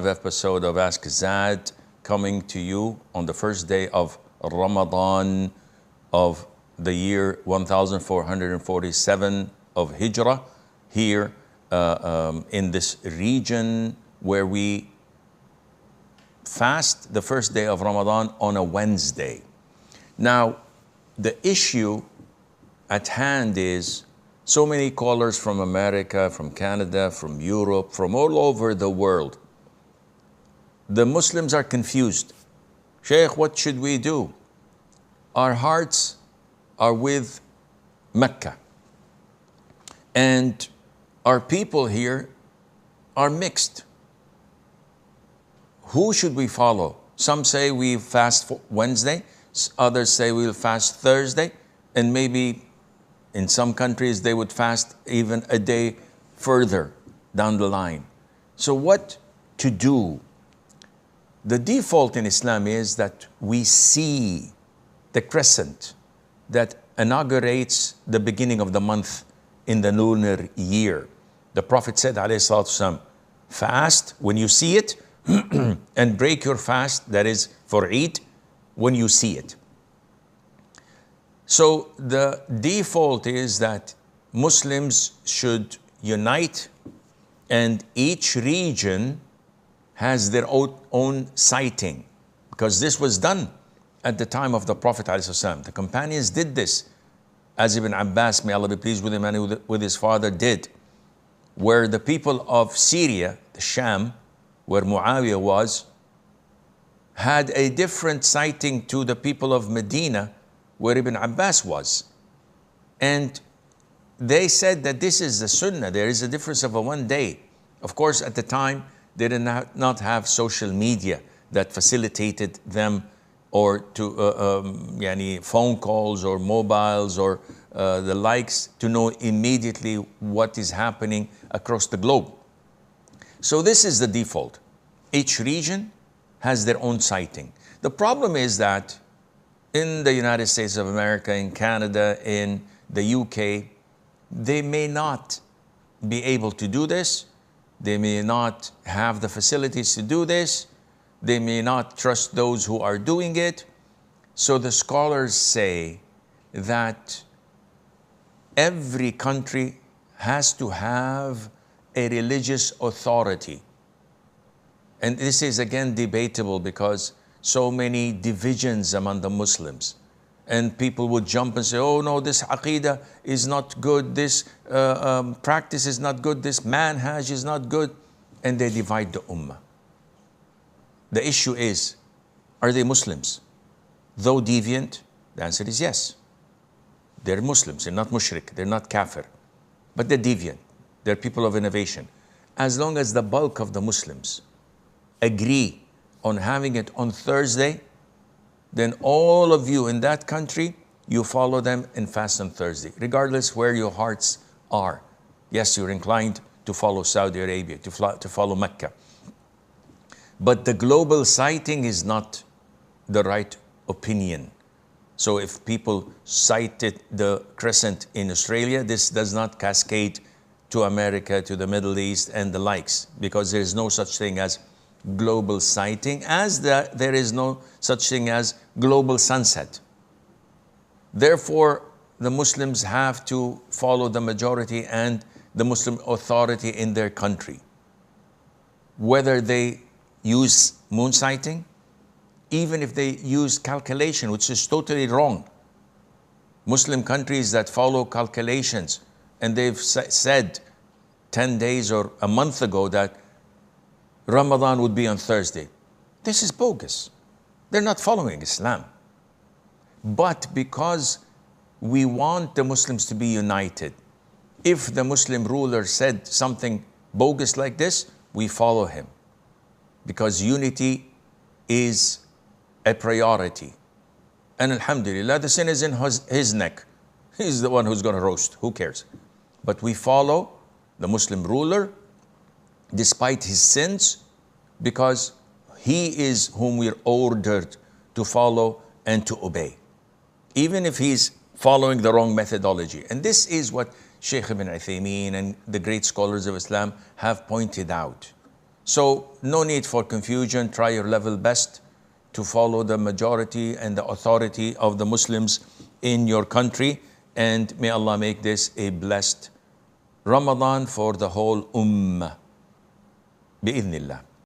Episode of Ask Zad, coming to you on the first day of Ramadan of the year 1447 of Hijrah, here in this region where we fast the first day of Ramadan on a Wednesday. Now, the issue at hand is so many callers from America, from Canada, from Europe, from all over the world. The Muslims are confused. Shaykh, what should we do? Our hearts are with Mecca. And our people here are mixed. Who should we follow? Some say we fast Wednesday, others say we'll fast Thursday, and maybe in some countries they would fast even a day further down the line. So what to do? The default in Islam is that we see the crescent that inaugurates the beginning of the month in the lunar year. The Prophet said, alayhi salatu wasalam, fast when you see it and break your fast, that is for Eid, when you see it. So the default is that Muslims should unite, and each region has their own sighting, because this was done at the time of the Prophet ﷺ. The companions did this, as Ibn Abbas, may Allah be pleased with him and with his father, did, where the people of Syria, the Sham, where Muawiyah was, had a different sighting to the people of Medina, where Ibn Abbas was. And they said that this is the Sunnah, there is a difference of a 1 day. Of course, at the time, they did not have social media that facilitated them, or to phone calls or mobiles or the likes, to know immediately what is happening across the globe. So this is the default. Each region has their own sighting. The problem is that in the United States of America, in Canada, in the UK, they may not be able to do this. They may not have the facilities to do this. They may not trust those who are doing it. So the scholars say that every country has to have a religious authority. And this is again debatable, because so many divisions among the Muslims. And people would jump and say, oh no, this aqidah is not good, this practice is not good, this manhaj is not good. And they divide the ummah. The issue is, are they Muslims? Though deviant, the answer is yes. They're Muslims, they're not mushrik, they're not kafir. But they're deviant, they're people of innovation. As long as the bulk of the Muslims agree on having it on Thursday, then all of you in that country, you follow them and fast on Thursday, regardless where your hearts are. Yes, you're inclined to follow Saudi Arabia, to follow Mecca. But the global sighting is not the right opinion. So if people sighted the crescent in Australia, this does not cascade to America, to the Middle East and the likes, because there is no such thing as global sighting, as there is no such thing as global sunset. Therefore, the Muslims have to follow the majority and the Muslim authority in their country. Whether they use moon sighting, even if they use calculation, which is totally wrong. Muslim countries that follow calculations, and they've said 10 days or a month ago that Ramadan would be on Thursday. This is bogus. They're not following Islam. But because we want the Muslims to be united, if the Muslim ruler said something bogus like this, we follow him. Because unity is a priority. And alhamdulillah, the sin is in his neck. He's the one who's going to roast. Who cares? But we follow the Muslim ruler despite his sins, because he is whom we're ordered to follow and to obey, even if he's following the wrong methodology. And this is what Shaykh ibn Uthaymeen and the great scholars of Islam have pointed out, So no need for confusion. Try your level best to follow the majority and the authority of the Muslims in your country. And may Allah make this a blessed Ramadan for the whole ummah. بإذن الله.